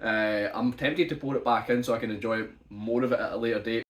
I'm tempted to pour it back in so I can enjoy more of it at a later date.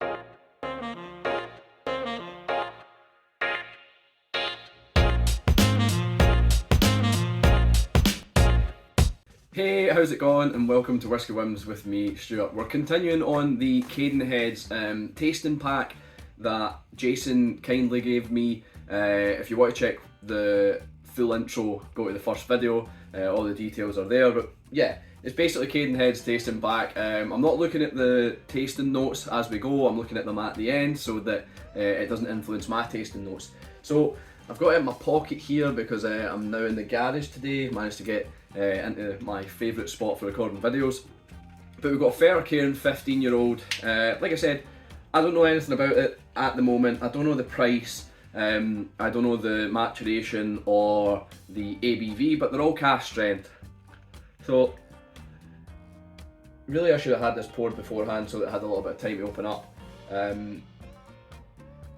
Hey, how's it going? And welcome to Whisky Whims with me, Stuart. We're continuing on the Cadenheads tasting pack that Jason kindly gave me. If you want to check the full intro, go to the first video. All the details are there. But yeah, it's basically Cadenheads tasting pack. I'm not looking at the tasting notes as we go. I'm looking at them at the end so that it doesn't influence my tasting notes. So I've got it in my pocket here because I'm now in the garage today. Managed to get into my favourite spot for recording videos. But we've got Fettercairn 15-year-old. Like I said, I don't know anything about it at the moment. I don't know the price. I don't know the maturation or the ABV, but they're all cask strength. So really I should have had this poured beforehand so that it had a little bit of time to open up.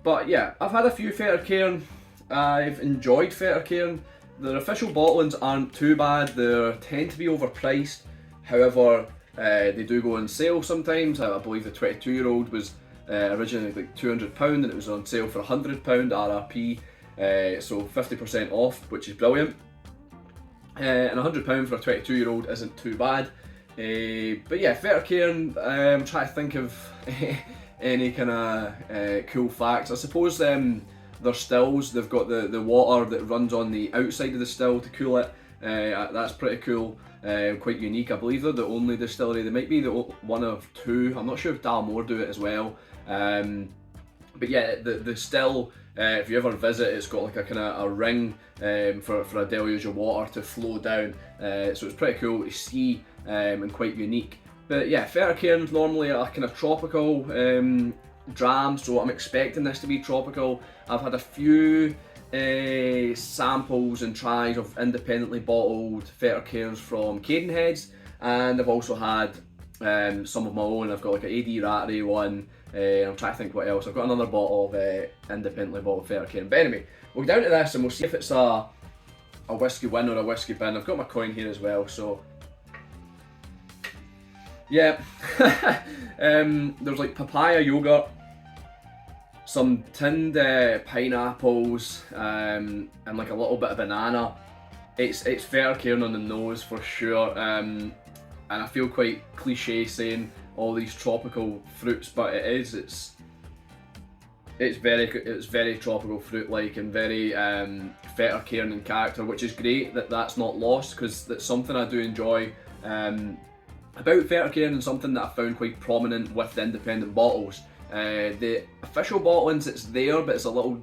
But yeah, I've had a few Fettercairn. I've enjoyed Fettercairn. Their official bottlings aren't too bad. They tend to be overpriced. However, they do go on sale sometimes. I believe the 22-year-old was originally like £200 and it was on sale for £100 RRP. So 50% off, which is brilliant. And £100 for a 22-year-old isn't too bad. But yeah, Fettercairn, I'm trying to think of any kind of cool facts. I suppose their stills, they've got the water that runs on the outside of the still to cool it. That's pretty cool, quite unique. I believe they're the only distillery. They might be the one of two. I'm not sure if Dalmore do it as well. But yeah, the still, if you ever visit, it's got like a kind of a ring for a deluge of water to flow down. So it's pretty cool to see and quite unique. But yeah, Fettercairn's normally a kind of tropical dram, so I'm expecting this to be tropical. I've had a few samples and tries of independently bottled Fettercairns from Cadenheads, and I've also had some of my own. I've got like an AD Rattery one. I'm trying to think what else. I've got another bottle of independently bottled Fettercairn. But anyway, we'll go down to this and we'll see if it's a Whisky Win or a Whisky Bin. I've got my coin here as well, so yeah. There's like papaya yogurt, some tinned pineapples, and like a little bit of banana. It's Fettercairn on the nose for sure, and I feel quite cliche saying all these tropical fruits, but it's very tropical fruit-like and very Fettercairn in character, which is great that that's not lost, because that's something I do enjoy about Fettercairn and something that I found quite prominent with the independent bottles. The official bottlings, it's there, but it's a little,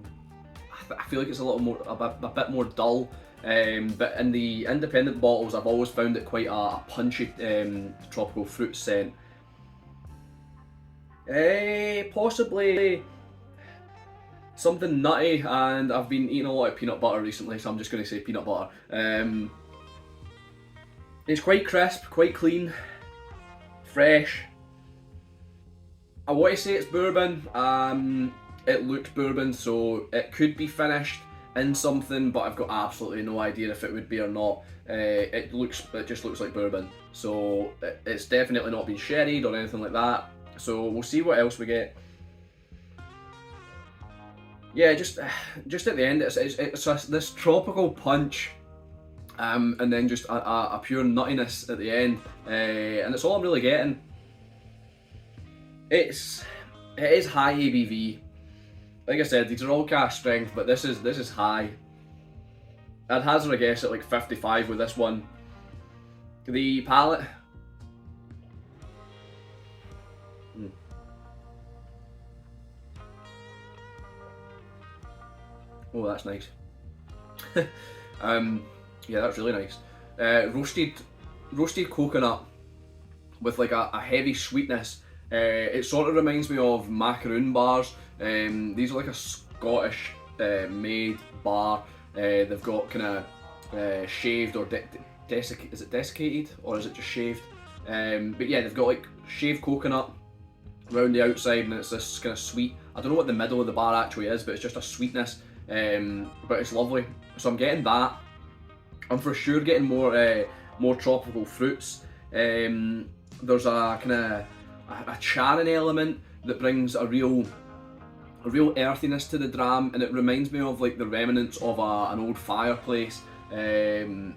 I feel like it's a bit more dull. But in the independent bottles, I've always found it quite a punchy tropical fruit scent. Possibly something nutty, and I've been eating a lot of peanut butter recently, so I'm just going to say peanut butter. It's quite crisp, quite clean, fresh. I want to say it's bourbon. It looks bourbon, so it could be finished in something, but I've got absolutely no idea if it would be or not. It just looks like bourbon, so it's definitely not been sherried or anything like that. So we'll see what else we get. Yeah, just at the end, it's this tropical punch, and then just a pure nuttiness at the end, and it's all I'm really getting. It is high ABV. Like I said, these are all cask strength, but this is high. I'd hazard a guess at like 55 with this one. The palate. Oh, that's nice. Yeah, that's really nice. Roasted coconut with like a heavy sweetness. It sort of reminds me of macaroon bars. These are like a Scottish made bar. They've got kind of shaved or is it desiccated or is it just shaved? But yeah, they've got like shaved coconut around the outside, and it's this kind of sweet. I don't know what the middle of the bar actually is, but it's just a sweetness. But it's lovely. So I'm getting that. I'm for sure getting more tropical fruits. There's a kind of a charring element that brings a real earthiness to the dram, and it reminds me of like the remnants of an old fireplace. Yeah,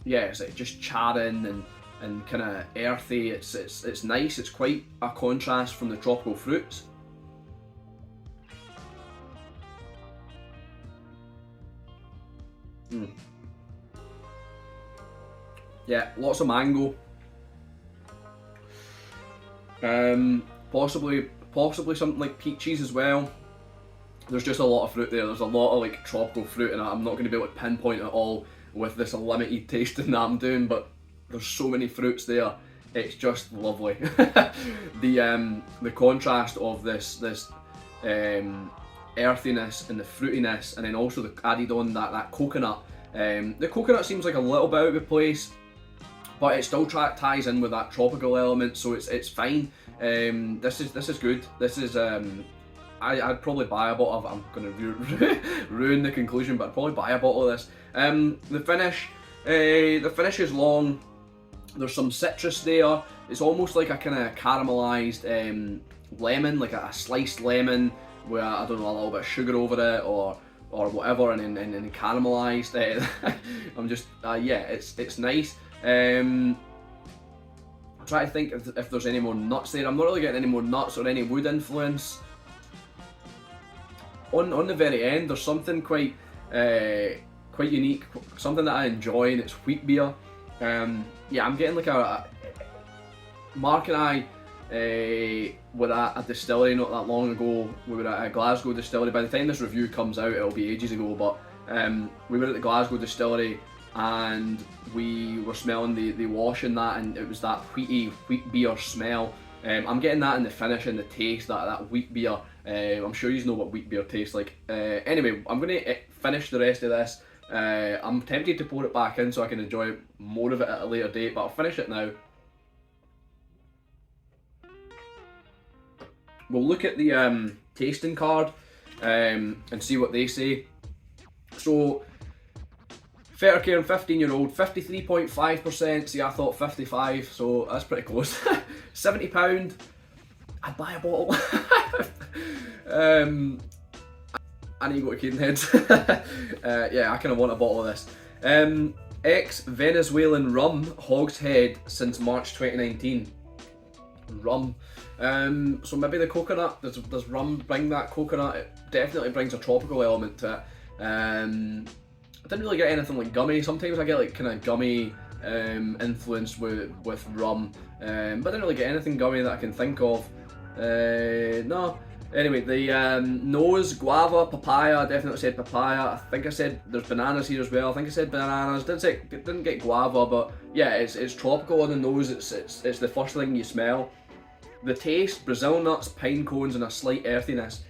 it's like just charring and kind of earthy. It's nice. It's quite a contrast from the tropical fruits. Yeah, lots of mango. Possibly something like peaches as well. There's just a lot of fruit there. There's a lot of like tropical fruit, and I'm not going to be able to pinpoint it all with this limited tasting that I'm doing, but there's so many fruits there. It's just lovely. The contrast of this earthiness and the fruitiness, and then also added on that coconut. The coconut seems like a little bit out of place, but it still ties in with that tropical element, so it's fine. This is good. This is I'd probably buy a bottle of. I'm going to ruin the conclusion, but I'd probably buy a bottle of this. The finish is long. There's some citrus there. It's almost like a kind of caramelized lemon, like a sliced lemon, where I don't know, a little bit of sugar over it or whatever, and then caramelized. I'm just yeah, it's nice. I'm trying to think if there's any more nuts there. I'm not really getting any more nuts or any wood influence. On the very end, there's something quite unique, something that I enjoy, and it's wheat beer. Yeah, I'm getting like Mark and I were at a distillery not that long ago. We were at a Glasgow distillery. By the time this review comes out, it'll be ages ago, but we were at the Glasgow distillery and we were smelling the wash in that, and it was that wheat beer smell. I'm getting that in the finish and the taste, that wheat beer. I'm sure you know what wheat beer tastes like. Anyway, I'm going to finish the rest of this. I'm tempted to pour it back in so I can enjoy more of it at a later date, but I'll finish it now. We'll look at the tasting card and see what they say. So, Fettercairn 15-year-old, 53.5%. See, I thought 55, so that's pretty close. £70. I'd buy a bottle. I need to go to Cadenheads. Yeah, I kind of want a bottle of this. Ex-Venezuelan rum, Hogshead, since March 2019. Rum. So maybe the coconut, does rum bring that coconut? It definitely brings a tropical element to it. I didn't really get anything like gummy. Sometimes I get like kind of gummy influence with rum, but I didn't really get anything gummy that I can think of. No. Anyway, the nose, guava, papaya. Definitely said papaya. I think I said there's bananas here as well. I think I said bananas. Didn't get guava, but yeah, it's tropical on the nose. It's the first thing you smell. The taste, Brazil nuts, pine cones, and a slight earthiness.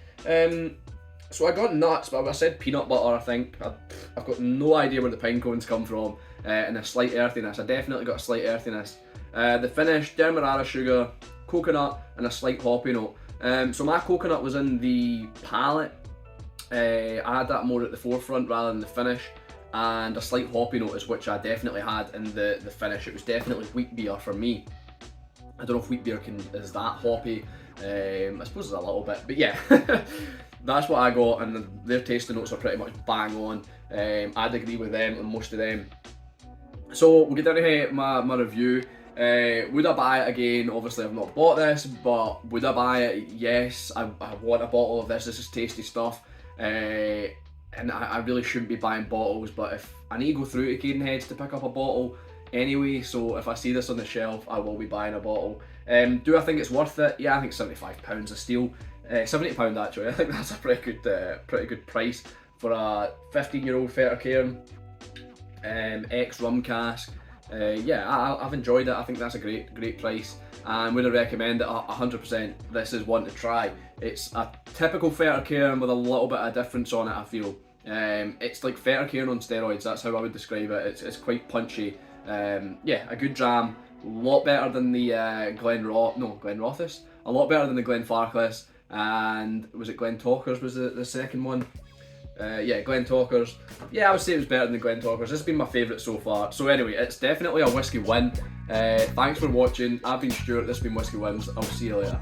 So I got nuts, but I said peanut butter. I think I've got no idea where the pine cones come from, and a slight earthiness. I definitely got a slight earthiness. The finish, demerara sugar, coconut, and a slight hoppy note. So my coconut was in the palate. I had that more at the forefront rather than the finish, and a slight hoppy note is which I definitely had in the finish. It was definitely wheat beer for me. I don't know if wheat beer is that hoppy. I suppose it's a little bit, but yeah. That's what I got, and their tasting notes are pretty much bang on. I'd agree with them on most of them. So we'll get down to my review. Would I buy it again? Obviously I've not bought this, but would I buy it? Yes, I want a bottle of this. This is tasty stuff. And I really shouldn't be buying bottles, but if I need to go through to Cadenheads to pick up a bottle anyway, so if I see this on the shelf, I will be buying a bottle. Do I think it's worth it? Yeah, I think £75 a steal. £70 actually. I think that's a pretty good price for a 15-year-old Fettercairn ex-rum cask. Yeah, I've enjoyed it. I think that's a great price, and would I recommend it? 100%. This is one to try. It's a typical Fettercairn with a little bit of difference on it, I feel. It's like Fettercairn on steroids. That's how I would describe it. It's quite punchy. Yeah, a good dram. A lot better than the Glenrothes. A lot better than the Glenfarclas. And was it Glentalkers was the second one? Yeah, Glen Talkers. Yeah, I would say it was better than Glen Talkers. This has been my favourite so far. So anyway, it's definitely a Whisky Win. Thanks for watching. I've been Stuart, this has been Whisky Wins. I'll see you later.